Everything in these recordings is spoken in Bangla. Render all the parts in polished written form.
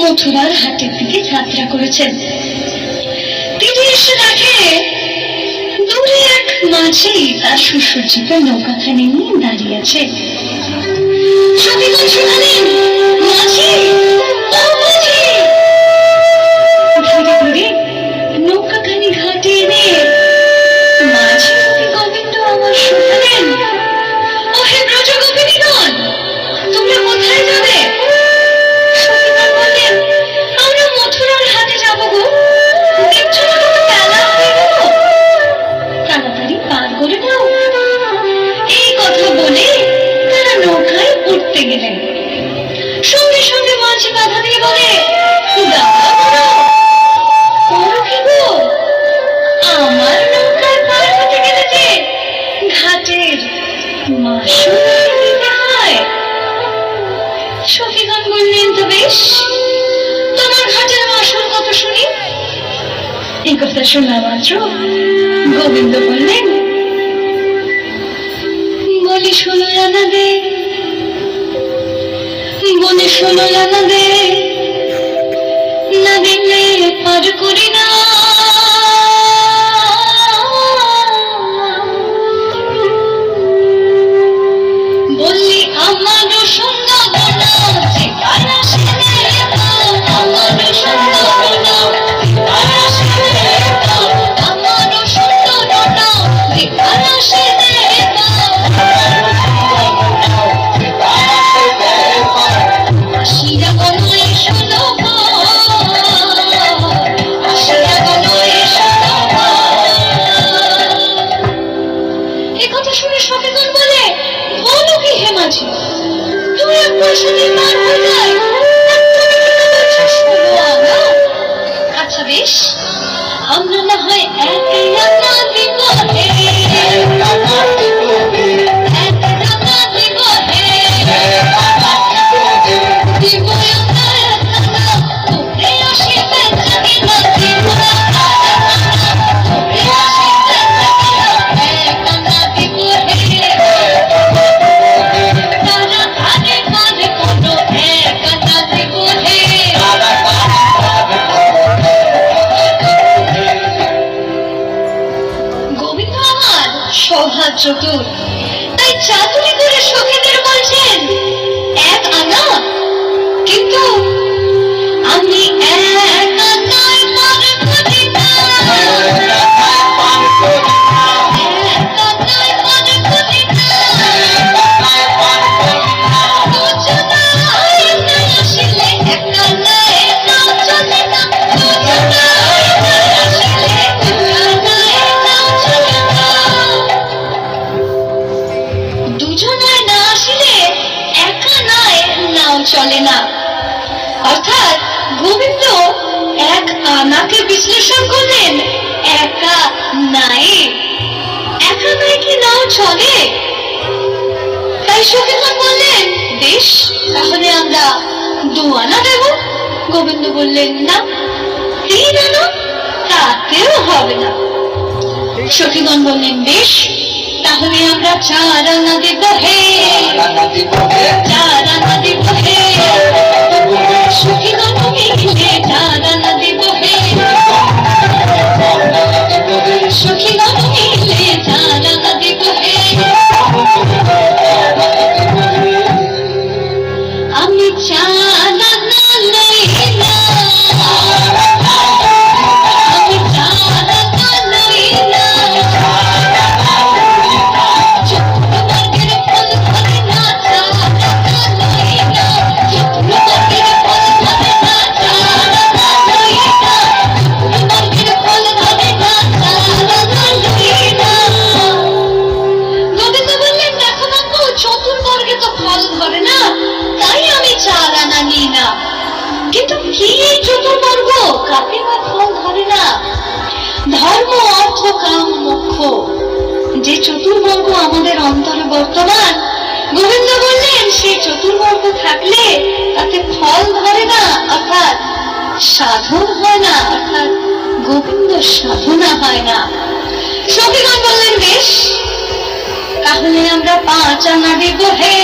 মথুরার হাটের দিকে যাত্রা করেছেন। তিনি এসে দেখে দূরে এক মাঝি তার সুসজ্জিত নৌকাখানি নিয়ে দাঁড়িয়ে আছে। সখীগণ শুনালেন, মাঝি, ও মাঝি! ধীরে ধীরে নৌকাখানি ঘাটে এনে মাঝি কবি গোবিন্দ আমার শুনালেন, ও হে ব্রজ গোপিনীগণ, তোমরা কোথায় যাবে? সখীগণ বললেন, আমরা মথুরার হাটে যাব গো। দেখছো না কত বেলা হয়ে গেল, তাড়াতাড়ি পার করে দাও। এই কথা বলে তারা নৌকায় উঠতে গেলেন। সঙ্গে সঙ্গে মাঝি বাধা দিয়ে বলে, দাঁড়া করো, করো কি গো? আমার নৌকায় পার হতে গেলে যে ঘাটের মাসুল দিতে হয়। সখীগণ বললেন, তো বেশ, তোমার ঘাটের মাসুল কত শুনি? এই কথা শোনা মাত্র গোবিন্দ বললেন, বলি 16 আনা দে, বলি 16 আনা দে, না দিলে পার করি না। বললি আমারও সুন্দর না, যেখানে সেনে আমারও সুন্দর না, যেখানে সেনে আমারও সুন্দর না, যেখানে সেনে আসিয়া বললে শোনো, আসিয়া বললে শোনো। এই কথা শুনে সখীগণ বলে, বলো কি হে মাঝি, তুমি এক পয়সা দিয়ে পার হয়ে যায়, আচ্ছা বেশ, আমরা না হয় একই আনা দিব হে, এক আনা দিব হে, দিব আমরা এক আনা, তোরে আসিবে জানি না, দিব তোরে আসিবে জানি না, এক আনা দিব হে। তারা ধারে ধারে কোনো এক আনা দিব হে। গোবিন্দ আমার সহজ চতুর, তাই চাতুরি করে সখীদের বলছেন এক আনা, কিন্তু আমি এক আনায় পার করি না, এক আনায় পার করি না। দুজনায় না আসিলে এক আনায় নাও চলে না, দুজনায় না আসিলে এক আনায় নাও চলে না। দুজনায় না আসিলে এক আনায় নাও চলে না। অর্থাৎ গোবিন্দ এক আনাকে বিশ্লেষণ করলেন একা নাই, একা নাই কি নাও চলে? তাই সখীগণ বললেন, বেশ, তাহলে আমরা 2 আনা দেব। গোবিন্দ বললেন, না, 3 আনা, তাতেও হবে না। সখীগণ বললেন, বেশ, তাহলে আমরা 4 আনা দেব হে, 4 আনা দেব হে। সখীগণ মিলে 4 আনা দেব হে, সখীগণ মিলে 4 আনা দেব হে। আমি 4 আনা লই না, আমি 4 আনা লই না। চতুর্বর্গের ফল ধরে না 4 আনা লই না, চতুর্বর্গের ফল ধরে না 4 আনা লই না, চতুর্বর্গের ফল ধরে না 4 আনা লই না। গোবিন্দ বললেন, দেখো বাপু, চতুর্বর্গে তো ফল ধরে না, তাই আমি 4 আনা নিই না। কিন্তু কি এই চতুর্বর্গ, কাকে বা ফল ধরে না? ধর্ম, অর্থ, কাম, মোক্ষ, যে চতুর্বর্গ আমাদের অন্তরে বর্তমান, গোবিন্দ বললেন সেই চতুর্বর্গ থাকলে তাতে ফল ধরে না, অর্থাৎ সাধন হয় না, অর্থাৎ গোবিন্দ সাধনা হয় না। সখীগণ বললেন, বেশ, তাহলে আমরা 5 আনা দেব হে,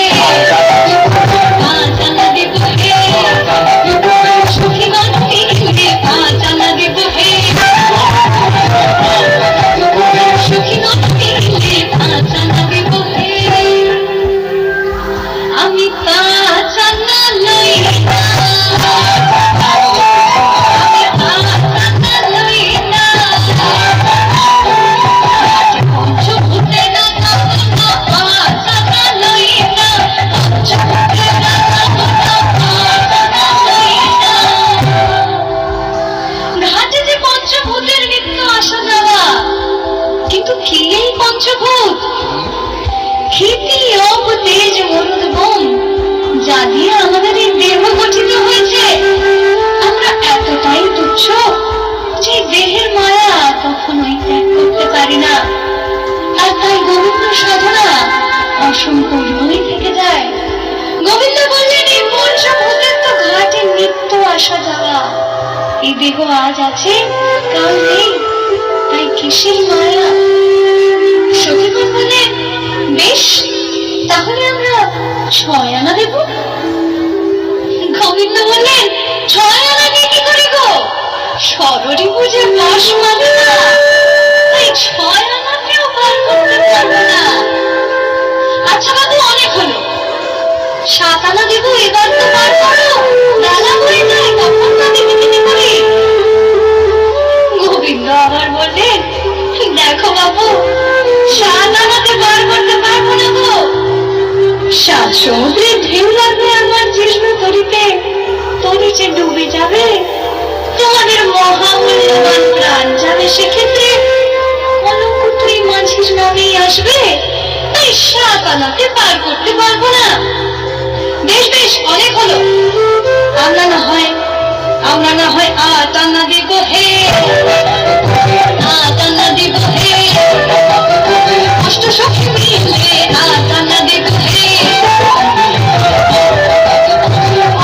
5 আনা দেব হে। অসম্পূর্ণই থেকে যায়। গোবিন্দ বললেন, এই পঞ্চভূতের তো ঘাটে নিত্য আসা যাওয়া, এই দেহ আজ আছে কাল নেই, তাই কিসের মায়া? সখীগণ বললেন, বেশ, তাহলে আমরা 6 আনা দেব। গোবিন্দ বললেন, 6 আনা দিয়ে কি করি গো? ষড়রি বুঝে বাস মানে না, তাই 6 আনাতেও পার করতে পারবো না। আচ্ছা বাবু, অনেক হলো, 7 আনা দেব, এবার তো পার করো, বেলা হয়ে যায়, তখন না দেবে দিতে করি। গোবিন্দ আবার বললেন, দেখো বাবু, 7 আনাতে পার করতে পারবো না গো, 7 সমুদ্রের ঢেউ লাগবে আমার জীর্ণ তরিতে, তরি যে ডুবে যাবে, তোমাদের মহামূল্যবান প্রাণ যাবে, সেক্ষেত্রে কলঙ্ক তুই মাঝির নামেই আসবে, তাই 7 আনাতে পার করতে পারবো না। বেশ বেশ, অনেক হলো, আমরা না হয় 8 আনা দেব হে, 8 আনা দেব হে, অষ্ট সখী মিলে 8 আনা দেব হে,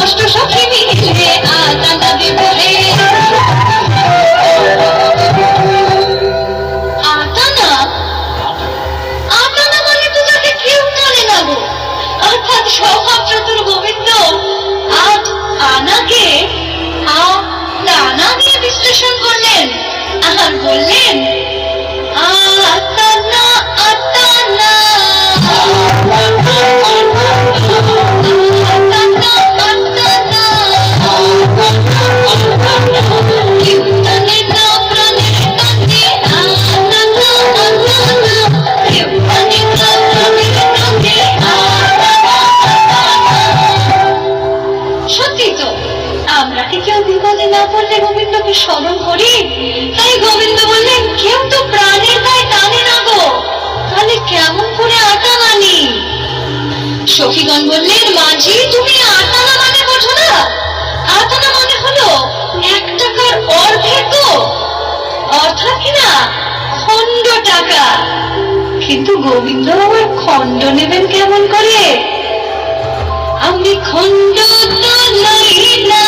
অষ্ট সখী মিলে 8 আনা দেব হে। 8 আনা? 8 আনা মানে তো তাকে কেউ টানে না গো, অর্থাৎ স্বভাব চতুর গোবিন্দ 8 আনাকে আনা দিয়ে বিশ্লেষণ করলেন আর বললেন, 8 আনা, 8 আনা, 8 আনা, 8 আনা, কেউ টানে না প্রাণের টানে, 8 আনা, 8 আনা, কেউ টানে না প্রাণের টানে, 8 আনা, 8 আনা। সত্যি তো, আমরা কি কেউ বিপদে না পড়লে গোবিন্দকে স্মরণ করি? তাই গোবিন্দ বললেন, কেউ তো প্রাণের দায় টানে না গো, তাহলে কেমন করে 8 আনা নি? সখীগণ বললেন, মাঝি তুমি 8 আনা মানে বোঝো না? 8 আনা মানে হলো 1 টাকার অর্ধেক গো, অর্থাৎ কিনা খণ্ড টাকা। কিন্তু গোবিন্দ আবার খণ্ড নেবেন কেমন করে? আমি খণ্ড তো লই না,